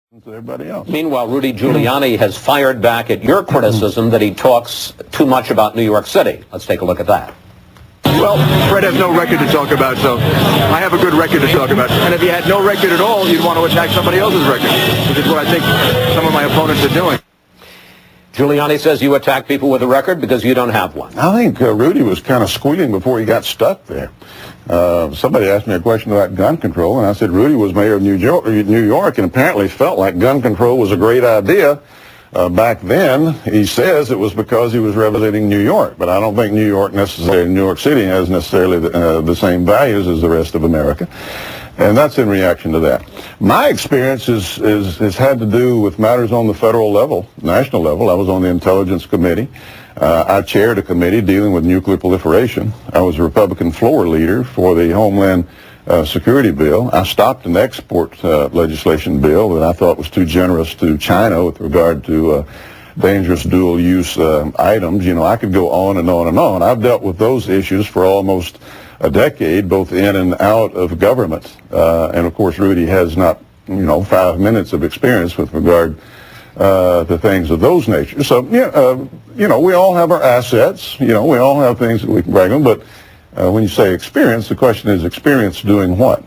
to everybody else. Meanwhile, Rudy Giuliani has fired back at your criticism that he talks too much about New York City. Let's take a look at that. Well, Fred has no record to talk about, so I have a good record to talk about. And if he had no record at all, you'd want to attack somebody else's record, which is what I think some of my opponents are doing. Giuliani says you attack people with a record because you don't have one. I think Rudy was kind of squealing before he got stuck there. Somebody asked me a question about gun control, and I said Rudy was mayor of New York and apparently felt like gun control was a great idea. Back then, he says it was because he was representing New York, but I don't think New York City has necessarily the same values as the rest of America, and that's in reaction to that. My experience has had to do with matters on the federal level, national level. I was on the Intelligence Committee. I chaired a committee dealing with nuclear proliferation. I was a Republican floor leader for the Homeland Security bill. I stopped an export legislation bill that I thought was too generous to China with regard to dangerous dual-use items. You know, I could go on and on and on. I've dealt with those issues for almost a decade, both in and out of government. And of course, Rudy has not, 5 minutes of experience with regard to things of those natures. So, we all have our assets. We all have things that we can brag on. But when you say experience, the question is experience doing what?